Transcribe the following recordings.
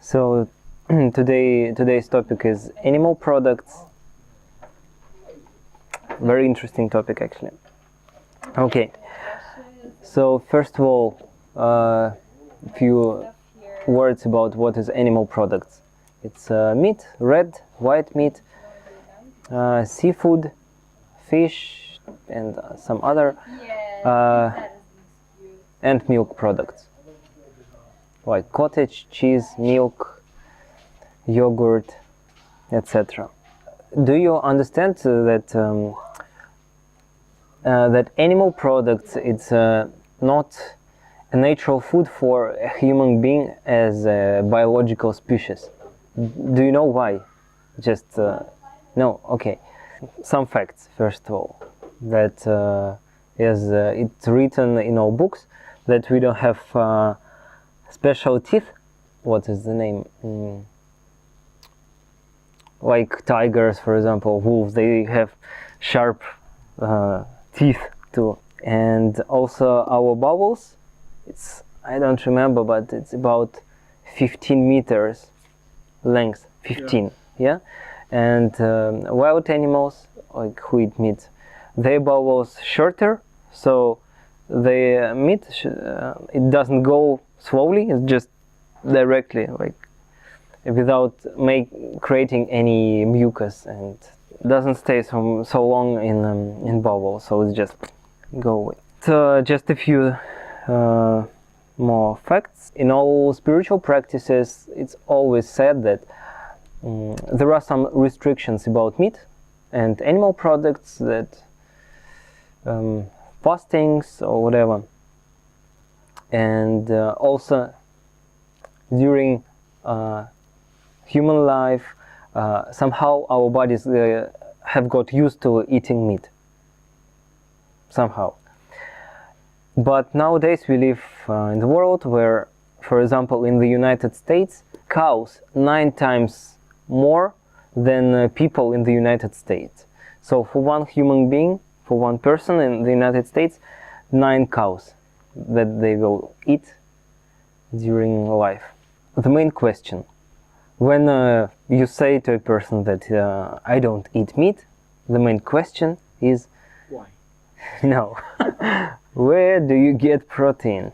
So today's topic is animal products. Very interesting topic, actually. Okay. So first of all, a few words about what is animal products. It's meat, red, white meat, seafood, fish, and some other, and milk products like cottage cheese, milk, yogurt, etc. Do you understand that that animal products, it's not a natural food for a human being as a biological species? Do you know why? Just no. Okay. Some facts first of all. That is it's written in all books that we don't have special teeth. What is the name? Like tigers, for example, wolves, they have sharp teeth too. And also our bowels, it's, I don't remember, but it's about 15 meters length, 15, yeah? And wild animals, like who eat meat, their bowels shorter, so the meat, it doesn't go slowly, it's just directly, like without creating any mucus, and doesn't stay so long in bowel, so it's just go away. So just a few more facts. In all spiritual practices, it's always said that there are some restrictions about meat and animal products, that fastings or whatever, and also during human life, somehow our bodies have got used to eating meat, somehow. But nowadays we live in the world where, for example, in the United States, cows 9 times more than people in the United States. So for one human being, for one person in the United States, 9 cows that they will eat during life. The main question, when you say to a person that I don't eat meat, the main question is, why? No. Where do you get protein?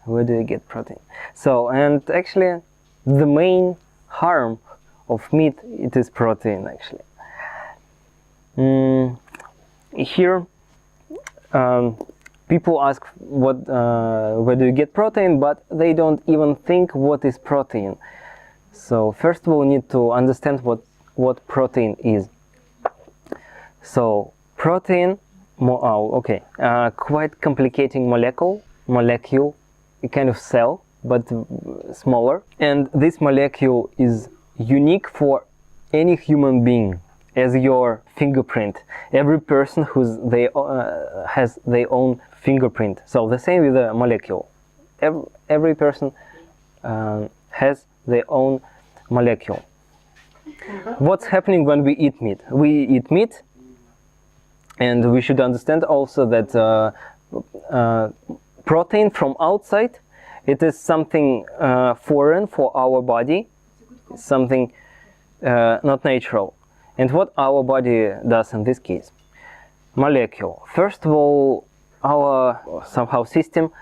Where do you get protein? So, and actually, the main harm of meat, it is protein, actually. Here, people ask where do you get protein, but they don't even think what is protein. So first of all, we need to understand what protein is. So protein, quite complicating molecule, a kind of cell, but smaller. And this molecule is unique for any human being, as your fingerprint. Every person has their own fingerprint. So the same with the molecule. Every person has their own molecule. What's happening when we eat meat? We eat meat, and we should understand also that protein from outside, it is something foreign for our body, something not natural. And what our body does in this case? Molecule. First of all, our somehow system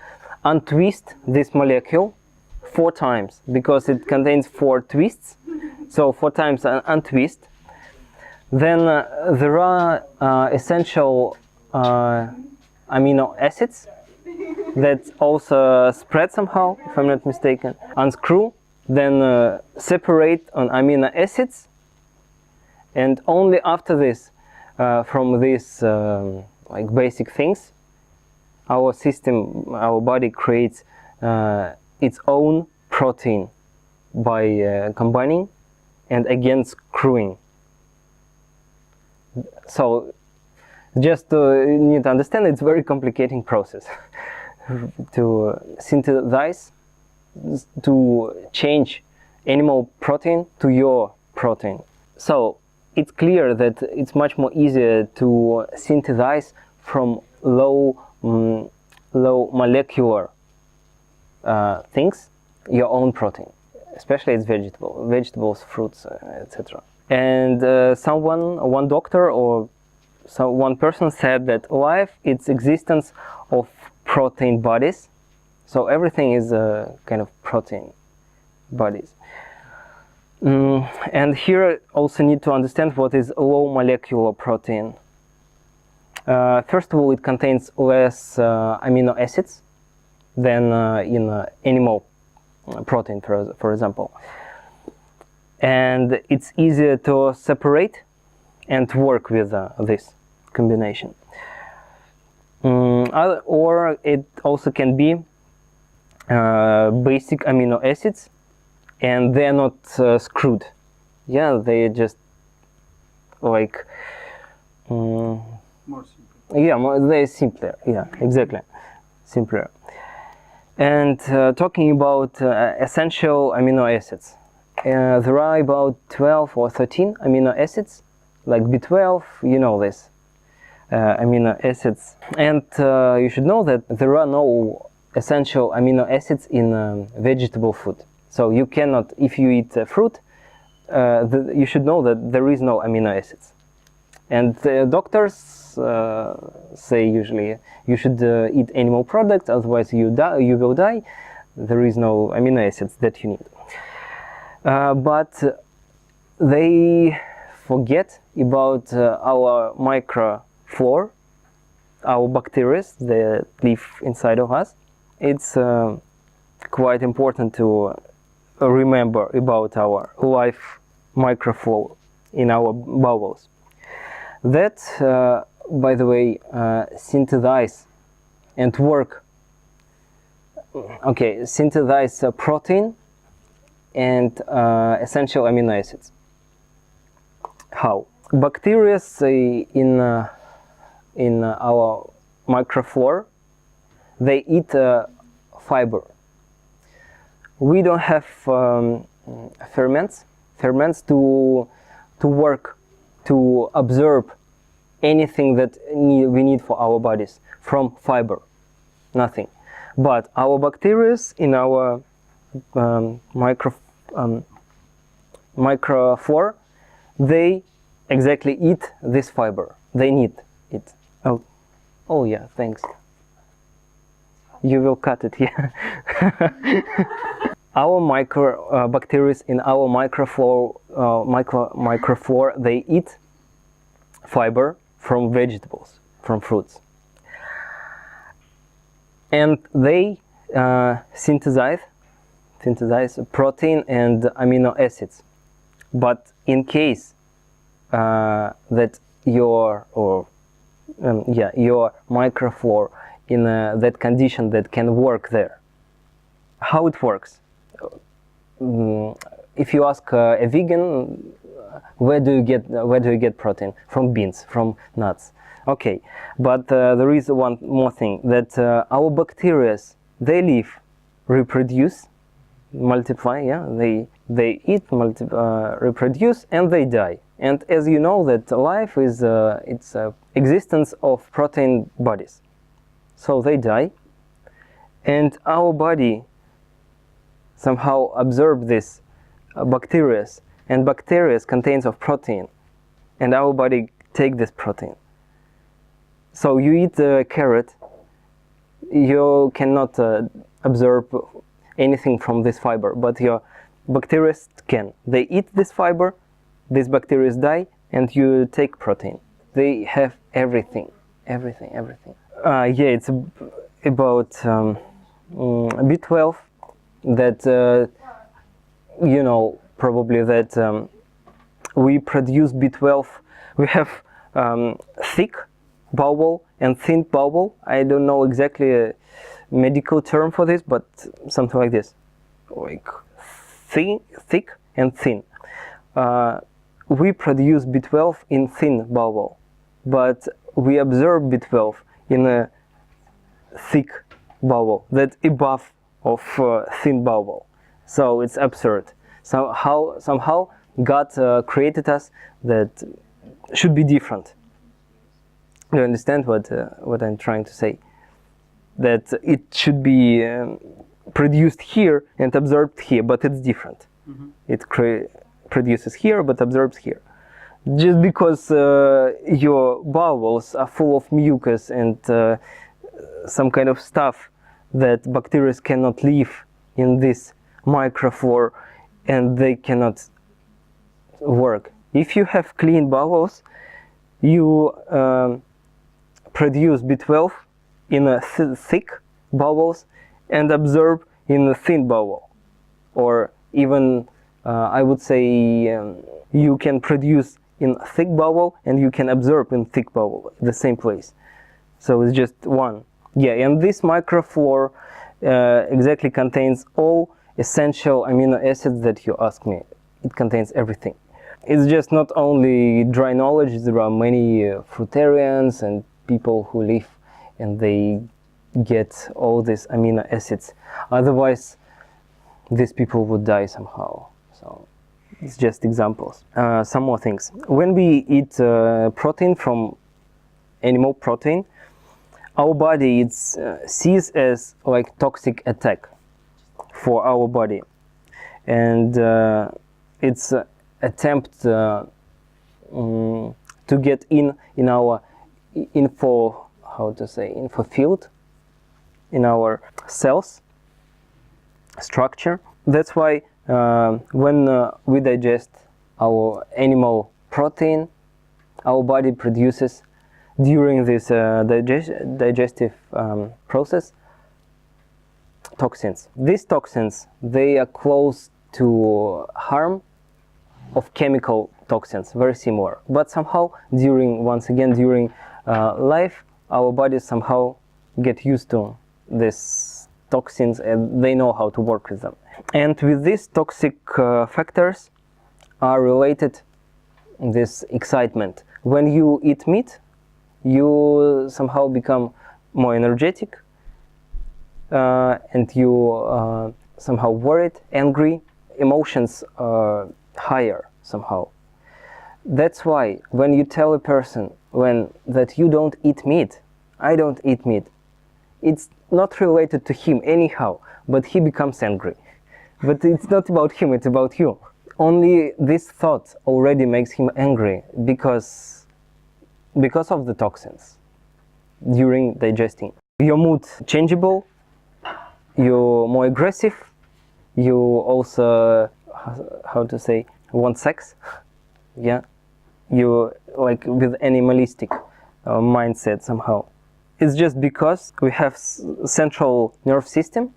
untwist this molecule 4 times, because it contains 4 twists. So 4 times untwist. Then there are essential amino acids that also spread somehow, if I'm not mistaken. Unscrew, then separate on amino acids, and only after this, from these like basic things, our system, our body creates its own protein by combining and again screwing. So just you need to understand, it's a very complicating process to synthesize, to change animal protein to your protein. So it's clear that it's much more easier to synthesize from low molecular things your own protein. especially it's vegetables, fruits, etc. And one doctor or one person said that life is existence of protein bodies. So everything is a kind of protein bodies. And here also need to understand what is low molecular protein. First of all, it contains less amino acids than in animal protein, for example. And it's easier to separate and work with this combination. Or it also can be basic amino acids, and they're not screwed. Yeah, they just like More simple. yeah, they're simpler. Yeah, exactly, simpler. And talking about essential amino acids, there are about 12 or 13 amino acids, like B12, you know this, amino acids. And you should know that there are no essential amino acids in vegetable food. So you cannot, if you eat fruit, you should know that there is no amino acids. And doctors say usually you should eat animal products, otherwise you will die. There is no amino acids that you need. But they forget about our microflora, our bacteria that live inside of us. It's quite important to remember about our life microflora in our bowels. That, by the way, synthesize and work. Okay, synthesize protein and essential amino acids. How? Bacteria in our microflora, they eat fiber. We don't have ferments to work, to absorb anything that we need for our bodies from fiber, nothing. But our bacteria in our microflora, they exactly eat this fiber. They need it. Oh yeah, thanks. You will cut it, yeah. Our bacteria in our microflora, they eat fiber from vegetables, from fruits. And they synthesize protein and amino acids. But in case that your microflora in that condition that can work there, how it works? If you ask a vegan, where do you get protein? From beans, from nuts. Okay, but there is one more thing, that our bacteria, they live, reproduce, multiply. Yeah, they eat, reproduce, and they die. And as you know, that life is it's existence of protein bodies. So they die, and our body somehow absorb this bacteria, and bacteria contains of protein, and our body take this protein. So you eat a carrot, you cannot absorb anything from this fiber, but your bacteria can. They eat this fiber, these bacteria die, and you take protein. They have everything. Yeah, it's about B12 that you know probably that we produce B12. We have thick bowel and thin bowel. I don't know exactly a medical term for this, but something like this, like thick and thin. We produce B12 in thin bowel, but we absorb B12 in a thick bowel that above of thin bowel. So it's absurd. So somehow God created us that should be different. You understand what I'm trying to say? That it should be produced here and absorbed here, but it's different. It produces here but absorbs here. Just because your bowels are full of mucus and some kind of stuff that bacteria cannot live in this microflora and they cannot work. If you have clean bowels, you produce B12 in a thick bowels and absorb in a thin bowel. Or even, I would say, you can produce in thick bowel and you can absorb in thick bowel, the same place. So it's just one. Yeah, and this microflora exactly contains all essential amino acids that you asked me. It contains everything. It's just not only dry knowledge, there are many fruitarians and people who live and they get all these amino acids. Otherwise, these people would die somehow. So it's just examples. Some more things. When we eat protein from animal protein, our body sees as like toxic attack for our body, and it's attempt to get in our info field, in our cells structure. That's why when we digest our animal protein, our body produces during this digestive process toxins. These toxins, they are close to harm of chemical toxins, very similar. But somehow during life, our bodies somehow get used to these toxins and they know how to work with them. And with these toxic factors are related this excitement. When you eat meat, you somehow become more energetic and you somehow worried, angry, emotions are higher somehow. That's why when you tell a person that you don't eat meat, I don't eat meat, it's not related to him anyhow, but he becomes angry. But it's not about him, it's about you. Only this thought already makes him angry because of the toxins during digesting. Your mood changeable, you're more aggressive, you also, want sex, yeah, you like with animalistic mindset somehow. It's just because we have central nerve system,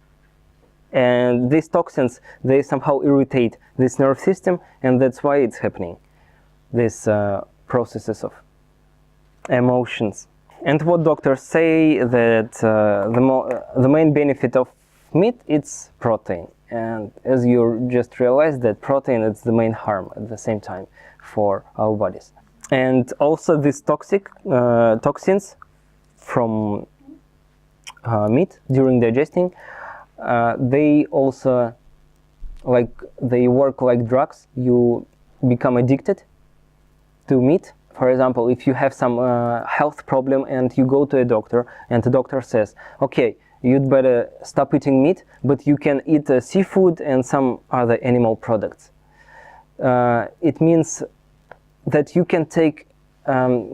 and these toxins, they somehow irritate this nerve system, and that's why it's happening, these processes of emotions. And what doctors say that the main benefit of meat is protein, and as you just realized that protein is the main harm at the same time for our bodies. And also these toxins from meat during digesting, they also they work like drugs. You become addicted to meat. For example, if you have some health problem and you go to a doctor and the doctor says, okay, you'd better stop eating meat, but you can eat seafood and some other animal products. It means that you can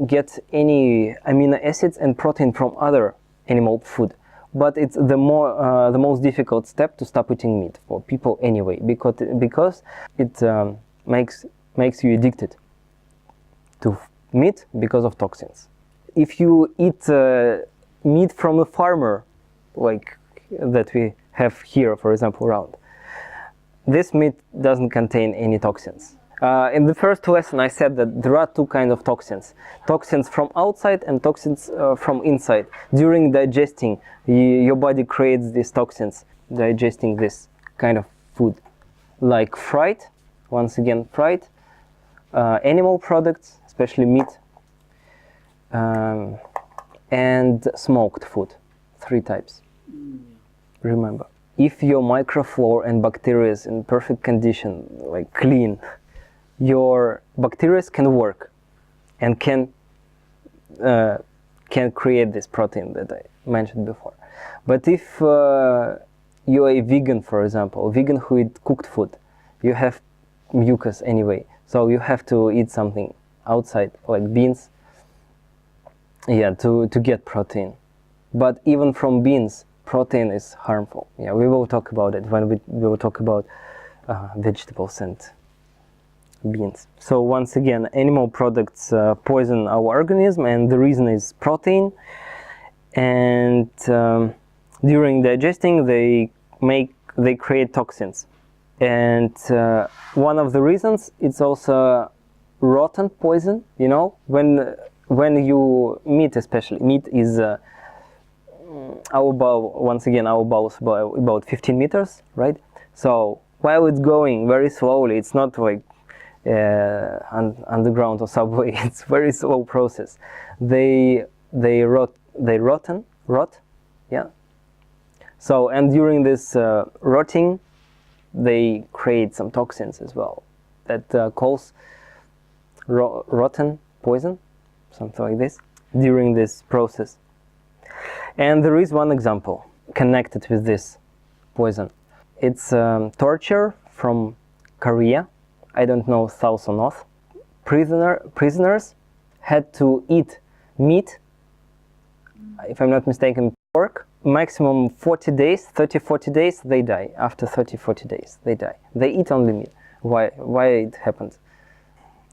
get any amino acids and protein from other animal food. But it's the most difficult step to stop eating meat for people anyway, because it makes you addicted to meat because of toxins. If you eat meat from a farmer, like that we have here, for example, around, this meat doesn't contain any toxins. In the first lesson I said that there are two kinds of toxins. Toxins from outside and toxins from inside. During digesting, your body creates these toxins, digesting this kind of food. Like fried, once again fried, animal products, especially meat, and smoked food. 3 types. Remember, if your microflora and bacteria is in perfect condition, like clean, your bacteria can work and can create this protein that I mentioned before. But if you're a vegan, for example, a vegan who eats cooked food, you have mucus anyway, so you have to eat something outside, like beans, yeah, to get protein. But even from beans, protein is harmful. Yeah, we will talk about it when we will talk about vegetables and beans. So once again, animal products poison our organism, and the reason is protein. And during digesting, they create toxins. And one of the reasons, it's also rotten poison. You know, when you meat, especially meat is our bowel. Once again, our bowel is about 15 meters, right? So while it's going very slowly, it's not like underground or subway. It's very slow process. They rot, yeah. So, and during this rotting, they create some toxins as well that calls rotten poison, something like this, during this process. And there is one example connected with this poison. It's torture from Korea. I don't know south or north. Prisoners had to eat meat, if I'm not mistaken, pork, maximum 40 days, 30-40 days, they die. After 30-40 days, they die. They eat only meat. Why it happened?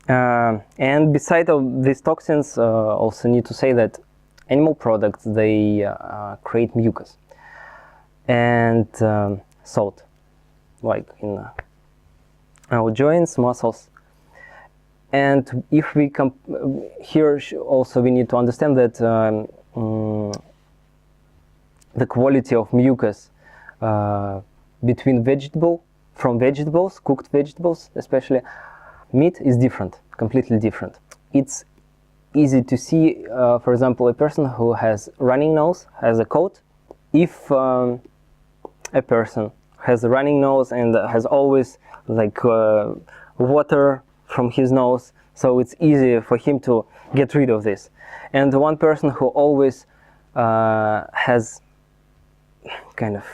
And beside of these toxins, also need to say that animal products, they create mucus and salt, like in our joints, muscles. And if we here also we need to understand that the quality of mucus between from vegetables, cooked vegetables, especially meat, is different, completely different. It's easy to see, for example, a person who has running nose, has a cold. If a person has a running nose and has always like water from his nose, so it's easy for him to get rid of this. And one person who always has kind of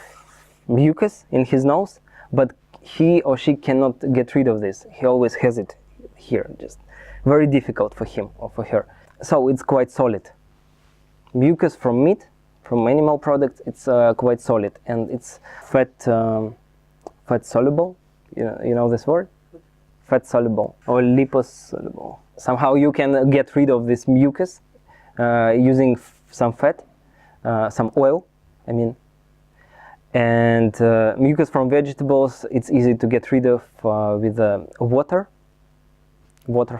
mucus in his nose, but he or she cannot get rid of this. He always has it here, just very difficult for him or for her. So it's quite solid. Mucus from meat, from animal products, it's quite solid, and it's fat soluble. You know this word? Fat soluble or liposoluble. Somehow you can get rid of this mucus using some fat, some oil, I mean. And mucus from vegetables, it's easy to get rid of with water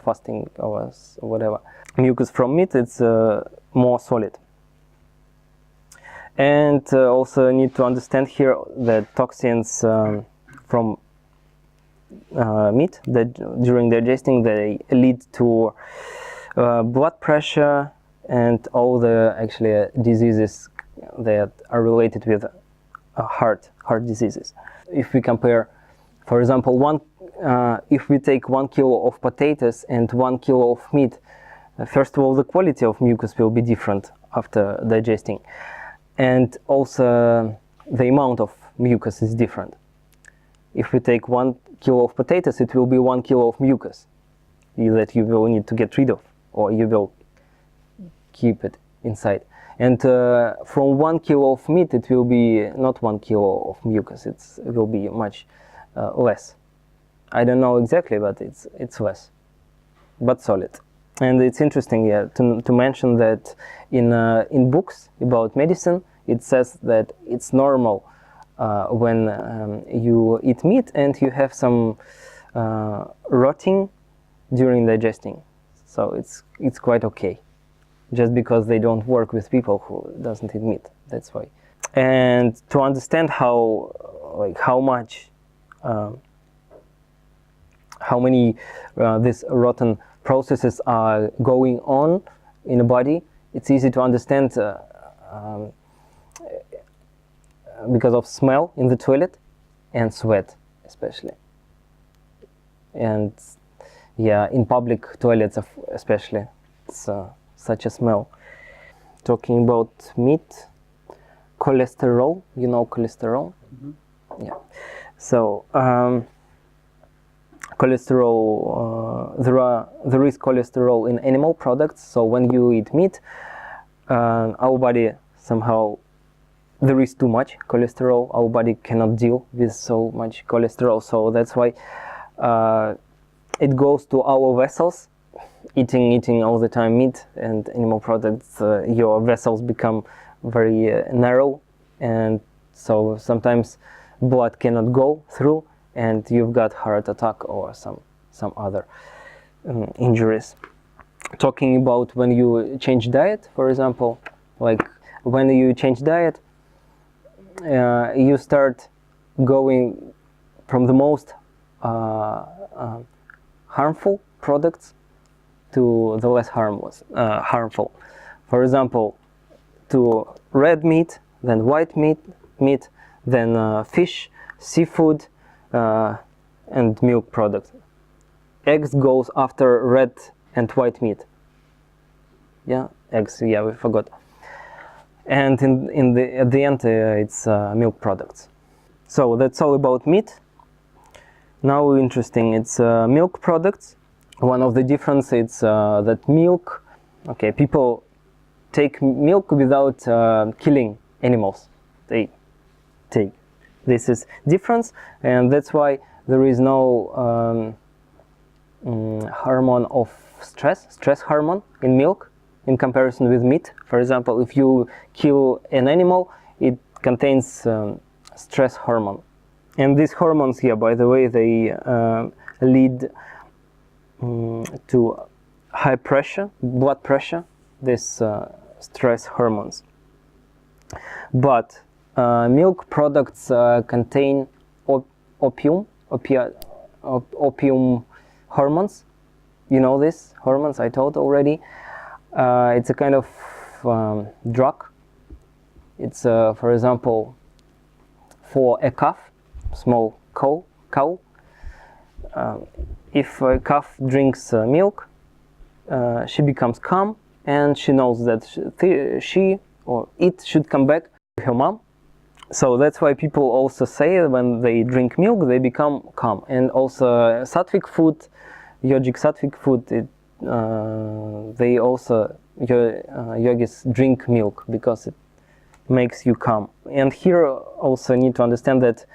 fasting or whatever. Mucus from meat, it's more solid. And also need to understand here that toxins from meat, that during digesting, they lead to blood pressure and all the actually diseases that are related with heart diseases. If we compare, for example, if we take 1 kilo of potatoes and 1 kilo of meat, first of all, the quality of mucus will be different after digesting, and also the amount of mucus is different. If we take 1 kilo of potatoes, it will be 1 kilo of mucus that you will need to get rid of, or you will keep it inside. And from 1 kilo of meat, it will be not 1 kilo of mucus. It will be much less. I don't know exactly, but it's less, but solid. And it's interesting, yeah, to mention that in books about medicine, it says that it's normal when you eat meat and you have some rotting during digesting. So it's quite okay, just because they don't work with people who doesn't eat meat. That's why. And to understand how many these rotten processes are going on in the body, it's easy to understand because of smell in the toilet and sweat especially. And yeah, in public toilets especially, it's such a smell. Talking about meat, cholesterol, you know cholesterol? Mm-hmm. Yeah. So cholesterol. There is cholesterol in animal products. So when you eat meat, our body somehow, there is too much cholesterol. Our body cannot deal with so much cholesterol. So that's why it goes to our vessels. Eating all the time meat and animal products, your vessels become very narrow, and so sometimes blood cannot go through, and you've got heart attack or some other injuries. Talking about when you change diet, for example, like when you change diet, you start going from the most harmful products to the less harmful. For example, to red meat, then white meat, then fish, seafood, and milk products. Eggs goes after red and white meat. Yeah, eggs. Yeah, we forgot. And at the end, it's milk products. So that's all about meat. Now interesting, it's milk products. One of the differences is that milk, okay, people take milk without killing animals. They take. This is difference, and that's why there is no hormone of stress hormone in milk in comparison with meat. For example, if you kill an animal, it contains stress hormone. And these hormones here, by the way, they lead to high pressure, blood pressure, these stress hormones. But milk products contain opium hormones. You know this hormones, I told already. It's a kind of drug. It's, for example, for a calf, small cow. If a calf drinks milk, she becomes calm, and she knows that she or it should come back to her mom. So that's why people also say when they drink milk, they become calm. And also sattvic food, yogic sattvic food, they also, yogis drink milk because it makes you calm. And here also need to understand that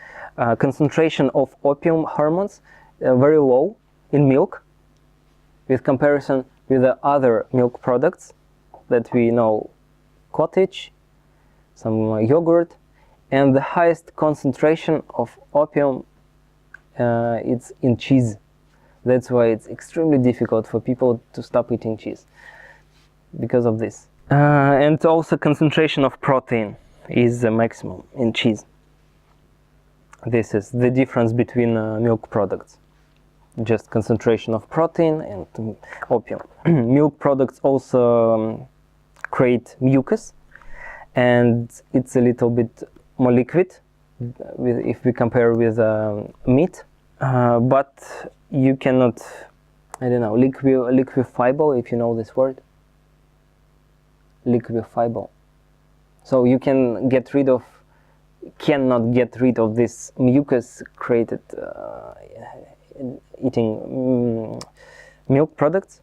concentration of opium hormones very low in milk with comparison with the other milk products that we know, cottage, some yogurt, and the highest concentration of opium it's in cheese. That's why it's extremely difficult for people to stop eating cheese because of this. And also concentration of protein is the maximum in cheese. This is the difference between milk products. Just concentration of protein and opium. Milk products also create mucus, and it's a little bit more liquid if we compare with meat, but you cannot, I don't know, liquefiable, if you know this word. Liquefiable. So you cannot get rid of this mucus created eating milk products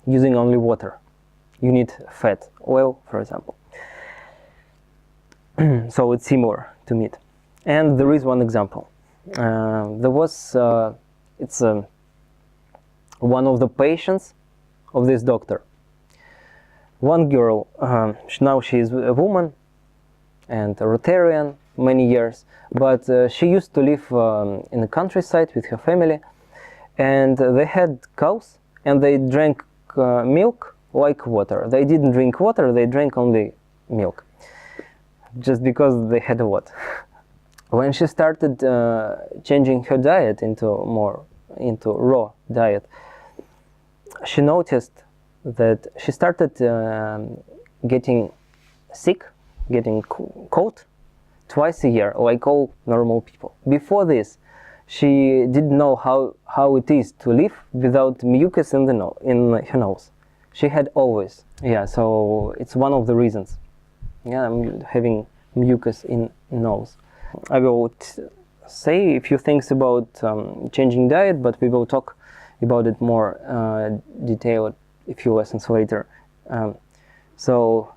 using only water. You need fat, oil, for example. So it's similar to meat. And there is one example. There was, it's one of the patients of this doctor. One girl, now she is a woman and a Rotarian many years, but she used to live in the countryside with her family, and they had cows, and they drank milk like water. They didn't drink water, they drank only milk, just because they had a what. When she started changing her diet into raw diet, she noticed that she started getting sick, getting cold twice a year, like all normal people. Before this, she didn't know how it is to live without mucus in her nose. She had always, so it's one of the reasons. I'm having mucus in nose. I will say a few things about changing diet, but we will talk about it more detailed a few lessons later. So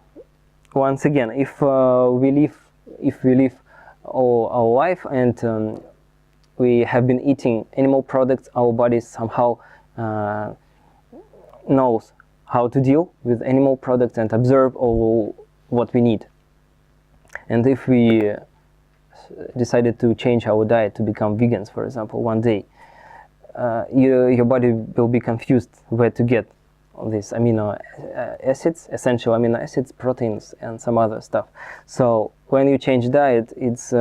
once again, if we live all our life and we have been eating animal products, our body somehow knows how to deal with animal products and observe all what we need. And if we decided to change our diet to become vegans, for example, one day, your body will be confused where to get all these amino acids, essential amino acids, proteins, and some other stuff. So when you change diet, it's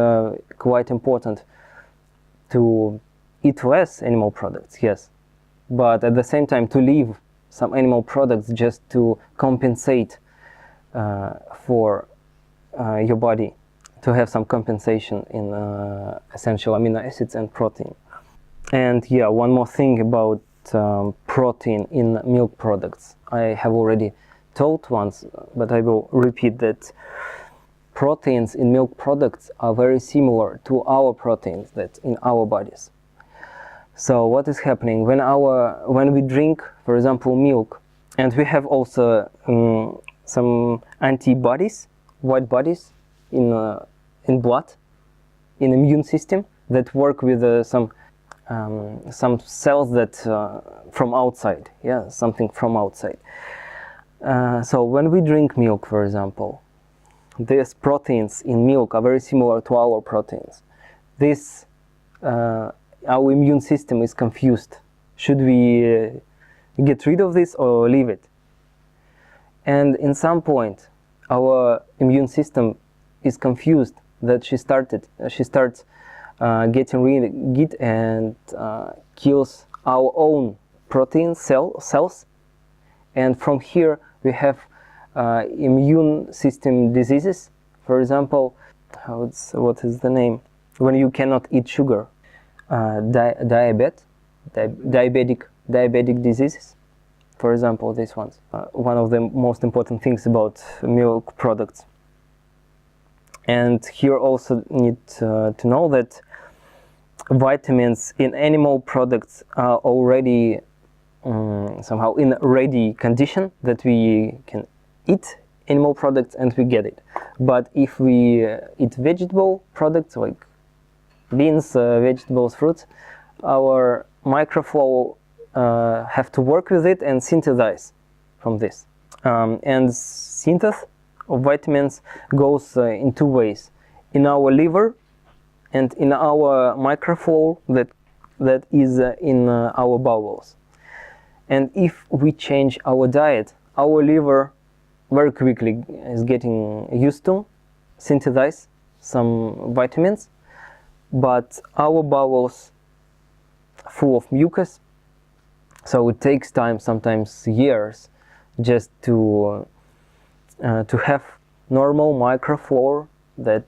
quite important to eat less animal products, yes, but at the same time to leave some animal products just to compensate for your body, to have some compensation in essential amino acids and protein. And yeah, one more thing about protein in milk products. I have already told once, but I will repeat that proteins in milk products are very similar to our proteins that in our bodies. So what is happening when we drink, for example, milk, and we have also some antibodies, white bodies in blood, in immune system that work with some cells that from outside, yeah, something from outside. So when we drink milk, for example, these proteins in milk are very similar to our proteins. This our immune system is confused. Should we get rid of this or leave it? And in some point, our immune system is confused that she starts getting rid of it and kills our own protein cells. And from here we have immune system diseases. For example, what is the name? When you cannot eat sugar, diabetic diseases. For example, these ones. One of the most important things about milk products. And here also need to know that vitamins in animal products are already somehow in a ready condition that we can eat animal products and we get it. But if we eat vegetable products like beans, vegetables, fruits, our microflow have to work with it and synthesize from this. And synthesis of vitamins goes in two ways: in our liver and in our microflow that is in our bowels. And if we change our diet, our liver very quickly is getting used to synthesize some vitamins, but our bowels full of mucus, so it takes time, sometimes years, just to have normal microflora that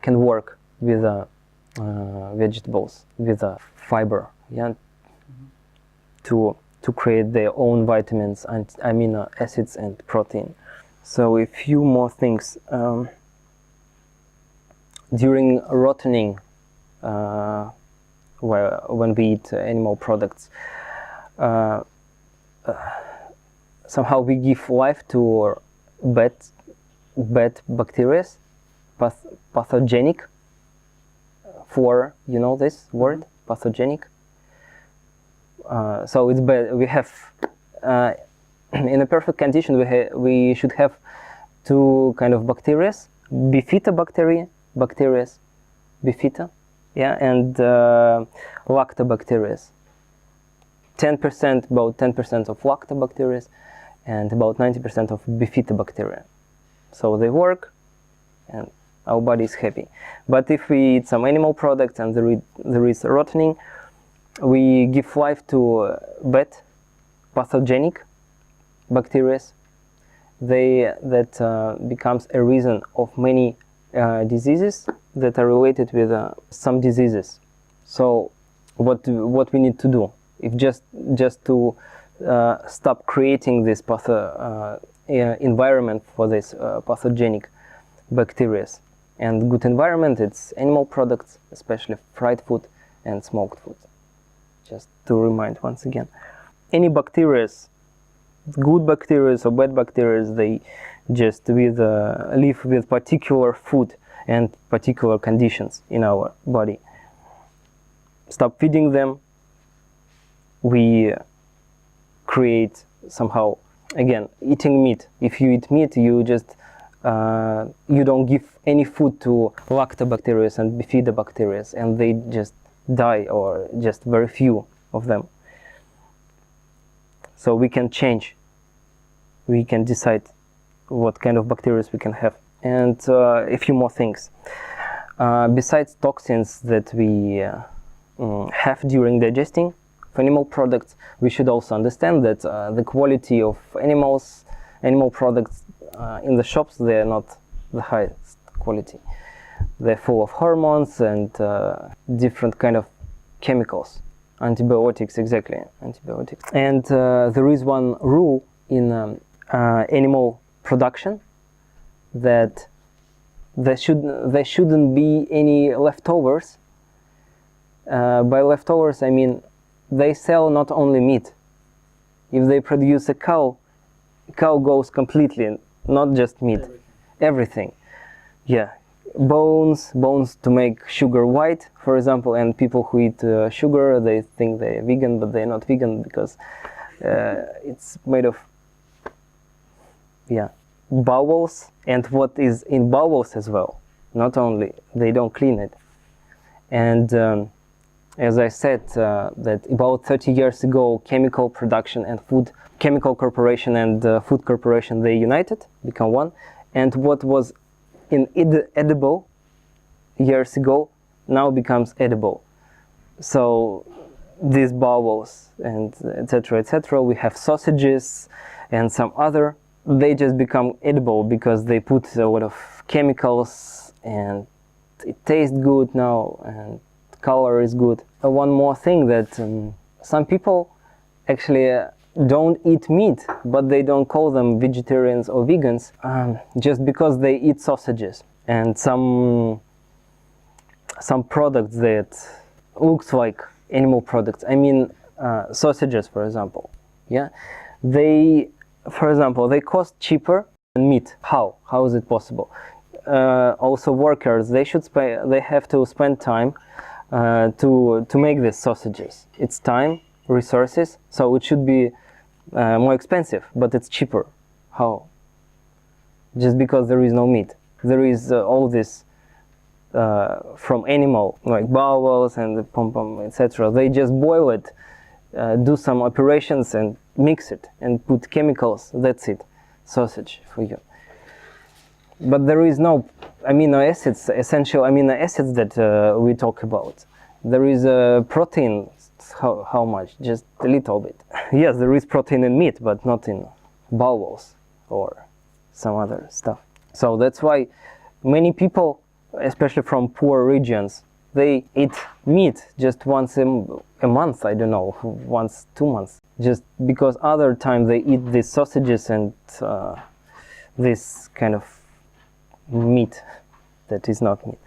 can work with vegetables, with fiber, yeah, to create their own vitamins and amino acids and protein. So a few more things. During rotting, when we eat animal products, somehow we give life to bad bacteria, pathogenic flora. You know this word, pathogenic? So it's bad. We have, in a perfect condition, we should have two kind of bacteria: bifidobacteria, bifida, yeah, and lactobacteria. 10%, about 10% of lactobacteria, and about 90% of bifidobacteria. So they work, and our body is happy. But if we eat some animal products and there is rotting, we give life to bad pathogenic bacteria. That becomes a reason of many diseases that are related with some diseases. So what we need to do, if just to stop creating this environment for this pathogenic bacteria, and good environment, it's animal products, especially fried food and smoked food. Just to remind once again. Any bacteria, good bacteria or bad bacteria, they just live with particular food and particular conditions in our body. Stop feeding them, we create somehow, again, eating meat. If you eat meat, you just you don't give any food to lactobacteria and bifidobacteria, and they just die, or just very few of them. So we can change, we can decide what kind of bacteria we can have. And a few more things. Besides toxins that we have during digesting of animal products, we should also understand that the quality of animal products in the shops, they are not the highest quality. They're full of hormones and different kind of chemicals, antibiotics, exactly, antibiotics. And there is one rule in animal production, that there shouldn't be any leftovers. By leftovers, I mean they sell not only meat. If they produce a cow goes completely, not just meat, everything. Yeah, bones to make sugar white, for example, and people who eat sugar, they think they're vegan, but they're not vegan because it's made of, yeah, bowels, and what is in bowels as well. Not only, they don't clean it. And as I said, that about 30 years ago, chemical production and chemical corporation and food corporation, they united, become one. And what was inedible years ago now becomes edible. So these bowels and etc., we have sausages and some other, they just become edible because they put a lot of chemicals, and it tastes good now, and color is good. One more thing, that some people actually don't eat meat, but they don't call them vegetarians or vegans just because they eat sausages and some products that looks like animal products. I mean sausages, for example. Yeah, for example, they cost cheaper than meat. How is it possible? Also, workers, they have to spend time to make these sausages. It's time, resources, so it should be more expensive, but it's cheaper. How? Just because there is no meat. There is all this from animal, like bowels and the pom-pom, etc. They just boil it, do some operations and mix it and put chemicals. That's it, sausage for you. But there is no amino acids, essential amino acids that we talk about. There is protein. How much? Just a little bit. Yes, there is protein in meat, but not in bowels or some other stuff. So that's why many people, especially from poor regions, they eat meat just once a month, I don't know, once 2 months. Just because other time they eat these sausages and this kind of meat that is not meat.